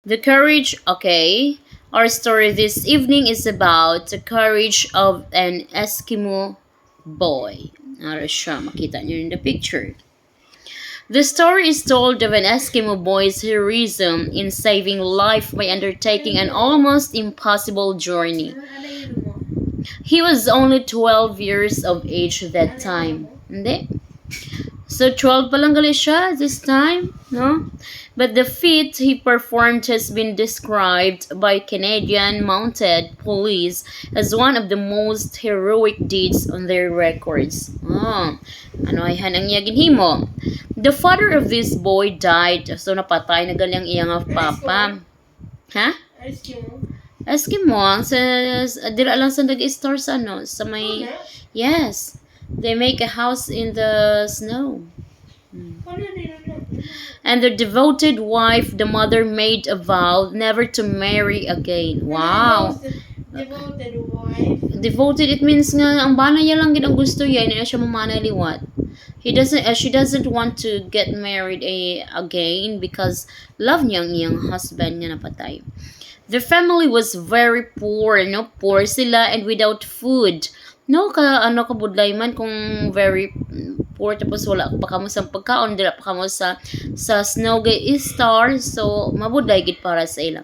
The courage, okay. Our story this evening is about the courage of an Eskimo boy. Ara siya, makita niyo in the picture. The story is told of an Eskimo boy's heroism in saving life by undertaking an almost impossible journey. He was only 12 years of age that time. Hindi? So 12 pa lang gali siya this time, no? But the feat he performed has been described by Canadian Mounted Police as one of the most heroic deeds on their records. Oh, ano ay hanang iya ginhimo? The father of this boy died, so napatay na gali ang iyang papa. Ha? Eskimo, dira lang sa nag-store sa ano, sa may, yes, they make a house in the snow. And the devoted wife, the mother made a vow never to marry again. Wow. Devoted wife. Devoted, it means nga, ang bana niya lang ginang gusto yan, hindi na siya mamanaliwat. She doesn't want to get married again because love niya ang iyang husband niya napatay. The family was very poor, no? Poor sila and without food. No, kabudlay man kung very poor tapos wala pa kamo sa pagkaon, dira pa kamo sa snow star, so mabudlay gid para sa ila.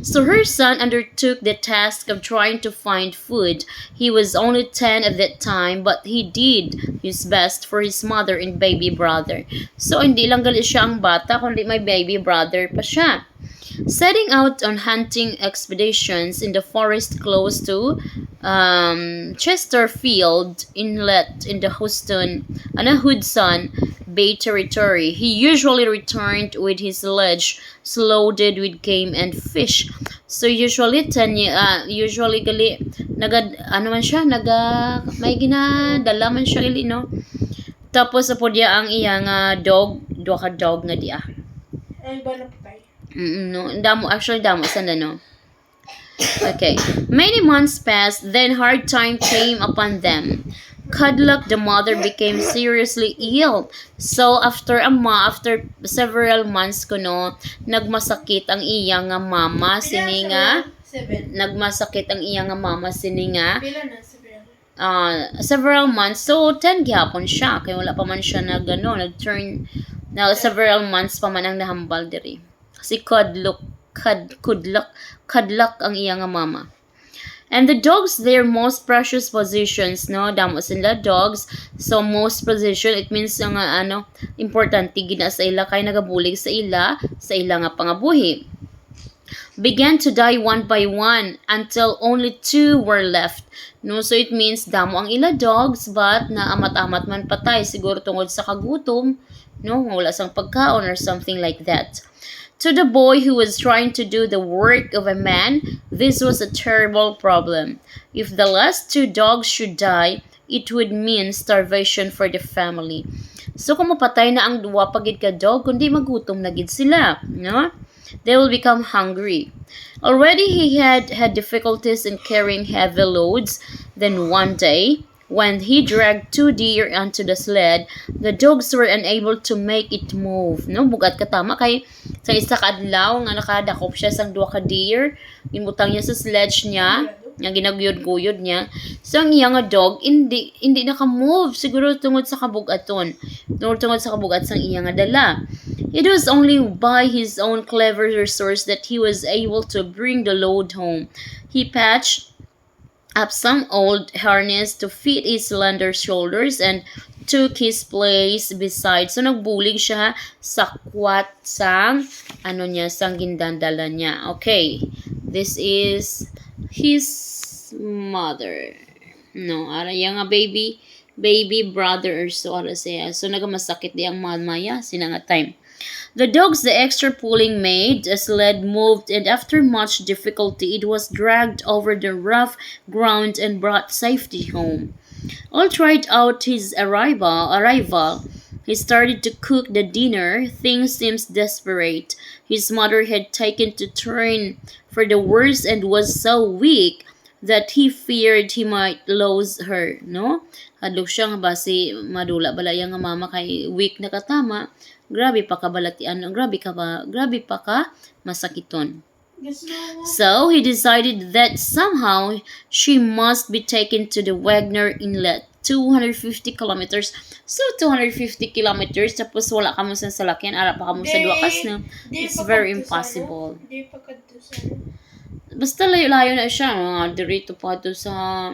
So her son undertook the task of trying to find food. He was only 10 at that time, but he did his best for his mother and baby brother. So hindi lang gali siya ang bata, kundi may baby brother pa siya. Setting out on hunting expeditions in the forest close to Chesterfield Inlet in the Hudson Bay Territory, he usually returned with his sledge loaded with game and fish. So usually gali may ginadala man siya gali, no? Tapos apo dia ang iyang dog, duha ka dog nga dia. Ay ba na patay? No, damo sana, no. Okay. Many months passed, then hard time came upon them. Cudluck, the mother, became seriously ill. So after several months kuno, nagmasakit ang iyang mama sininga. Nagmasakit ang iyang mama sininga. Pila na several months. So 10 gyapon siya kay wala pa man siya nag-turn na several months pa man ang nahambal diri. Si Cudluck ang iyang mama. And the dogs, their most precious possessions, no? Damo sila dogs. So most possession, it means nga importante gina sa ila kay nagabulig sa ila nga pangabuhi. Began to die one by one until only 2 were left. No, so it means damo ang ila dogs but naamat-amat man patay siguro tungod sa kagutom, no? Wala sang pagkaon or something like that. To the boy who was trying to do the work of a man, this was a terrible problem. If the last 2 dogs should die, it would mean starvation for the family. So kung mapatay na ang duwa pagid ka dog, kundi magutom na gid sila, no? They will become hungry. Already he had difficulties in carrying heavy loads. Then one day, when he dragged 2 deer onto the sled, the dogs were unable to make it move. No, bugat ka tama kay sa isa ka adlaw nga nakadakop siya sang 2 ka deer, imutang niya sa sledge niya, nga ginagyod-guyod niya. So ang iyang dog hindi naka-move siguro tungod sa kabugaton. Tungod sa kabugat sang iyang dala. It was only by his own clever resource that he was able to bring the load home. He patched up some old harness to fit his slender shoulders and took his place beside. So nagbulig siya sa kwat sang sang gindandala niya. Okay. This is his mother. No, ara yang baby brother or so ara siya. So nagamasakit di ang mamaya sinanga time. The dogs the extra pulling made a sled moved, and after much difficulty it was dragged over the rough ground and brought safety home. All tried out his arrival. He started to cook the dinner. Things seemed desperate. His mother had taken to turn for the worse and was so weak that he feared he might lose her, no? Hadlok siya nga basi madula balaya nga mama kay weak na katama. Grabe pa ka balatian, grabe pa ka masakiton. Gusto mo? So he decided that somehow she must be taken to the Wagner Inlet, 250 kilometers. So 250 kilometers tapos wala ka mo sa salakyan, ara pa ka mo sa duwakas na. It's very impossible. Di pa kadto sa Basta layo-layo na siya, mga dirito pa to sa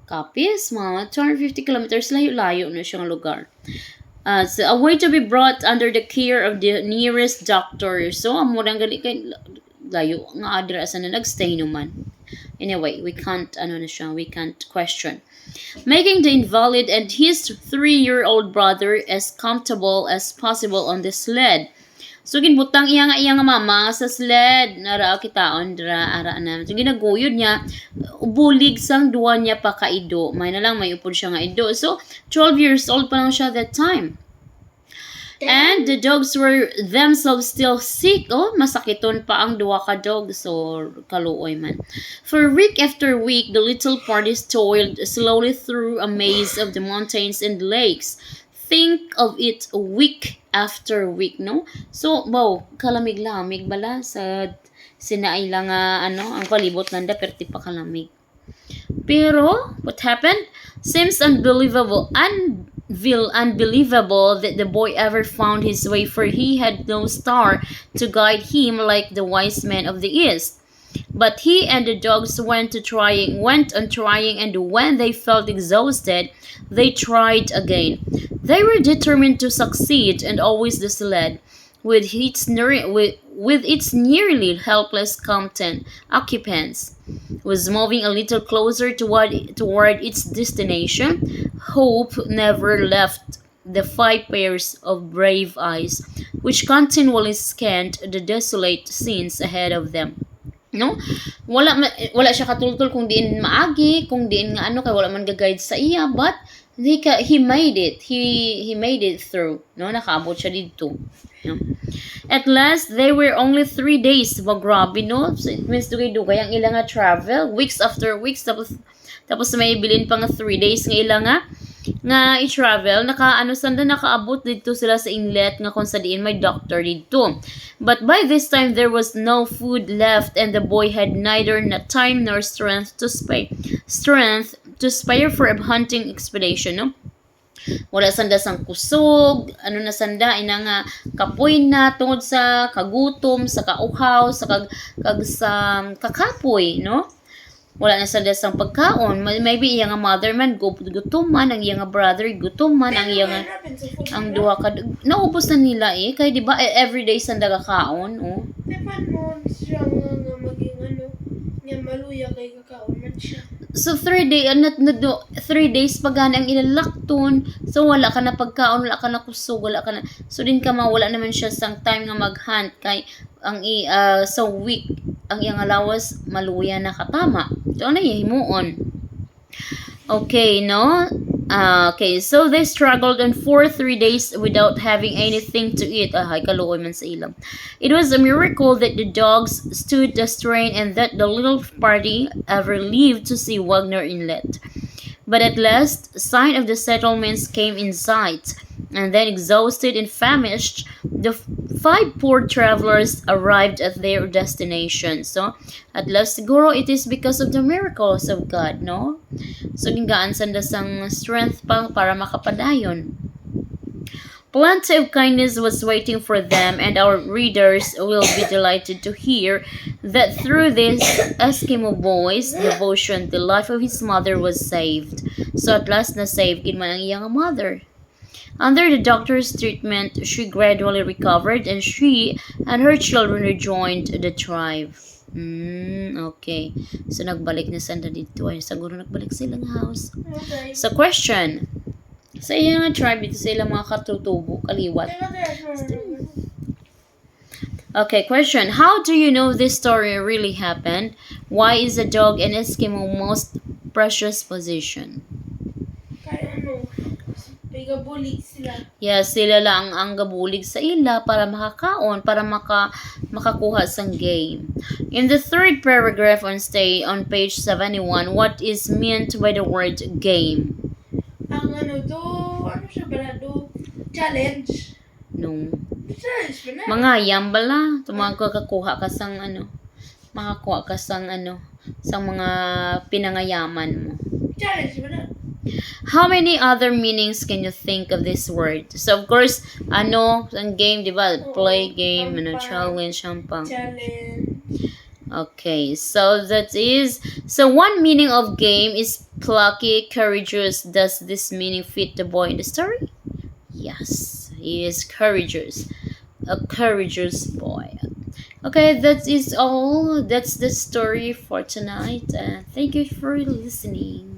Capiz, mga 250 kilometers, layo-layo na siyang lugar. So a way to be brought under the care of the nearest doctor. So amo nang gali kay layo nga address na nagstay naman. Anyway, we can't question. Making the invalid and his 3-year-old brother as comfortable as possible on the sled. So ginbutang iya nga mama sa sled nara kitaon dra ara na. So ginaguyod niya bulig sang duwa niya pa kaido. May na lang may upod siya nga ido. So 12 years old pa lang siya that time. And the dogs were themselves still sick. Oh, masakiton pa ang duwa ka dog. So, kaluoy man. For week after week, the little parties toiled slowly through a maze of the mountains and lakes. Think of it week after week, no? So, kalamig-lamig bala sa sinaila nga, ang palibot nanda, perti pa kalamig. Pero, what happened? Seems unbelievable that the boy ever found his way, for he had no star to guide him like the wise men of the East. But he and the dogs went on trying, and when they felt exhausted, they tried again. They were determined to succeed, and always the sled, with its nearly helpless occupants, was moving a little closer toward its destination. Hope never left the 5 pairs of brave eyes, which continually scanned the desolate scenes ahead of them. No? Wala siya katultol kung diin maagi, kung diin nga kay wala man ga-guide sa iya, but he made it. He made it through. No, nakaabot siya dito. No? At last, they were only 3 days. Grabe, no? So, it means dugay-dugay ang ilang travel. Weeks after weeks. Tapos may bilin pa nga 3 days nga ilang nga i-travel. Nakaabot dito sila sa inlet nga kung sa diin may doctor dito. But by this time, there was no food left, and the boy had neither time nor strength to spare for a hunting expedition, no? Wala sanda sang kusog, na sanda ina nga kapoy na tungod sa kagutom, sa kauhaw, sa sa kakapoy, no? Wala na sanda sang pagkaon. Maybe iya nga mother man gutom man, ang iya nga brother gutom man, ang iya nga ang duha ka naubos na nila kay di ba everyday sanda ka kaon, oh. Dapat mo siya nga maging niya maluya kay kakaon man siya. So 3 days pagana ang ilalakton. So wala ka na pagkaon, wala ka na kusog, wala ka na. So din ka mawala naman siya sang time nga mag-hunt kay ang so week ang iyang alawas maluya na katama. So ano himuon? Okay, no? Okay, so they struggled on for 3 days without having anything to eat. Kaluoy man sa ilam. It was a miracle that the dogs stood the strain and that the little party ever lived to see Wagner Inlet. But at last, a sign of the settlements came in sight, and then, exhausted and famished, the 5 poor travelers arrived at their destination. So, at last, siguro, it is because of the miracles of God, no? So, gingaan sanda sang strength pa para makapadayon. Plenty of kindness was waiting for them, and our readers will be delighted to hear that through this Eskimo boy's devotion, the life of his mother was saved. So at last, na-save gid man ang iyang mother. Under the doctor's treatment, she gradually recovered, and she and her children rejoined the tribe. Okay. So nagbalik na sanda dito. Siguro nagbalik silang house. Okay. So question. Sa iya nga tribe dito sa ilang mga katutubo, kaliwat. Okay, question. How do you know this story really happened? Why is a dog an Eskimo most precious possession? Kaya gabulig sila. Yes, sila lang ang gabulig sa ila para makakaon, para makakuha sang game. In the third paragraph on page 71, what is meant by the word game? Ang siya ba challenge. No. Challenge pa na. Mangayam bala. Tumagkakakuha ka sang ano. Makakuha ka sang ano. Sang mga pinangayaman mo. Challenge pa na. How many other meanings can you think of this word? So, of course, ano, ang game, di ba? Play game, ano, challenge, hampang. Challenge. Okay, so one meaning of game is plucky, courageous. Does this meaning fit the boy in the story? Yes, he is courageous. A courageous boy. Okay, that is all. That's the story for tonight. Thank you for listening.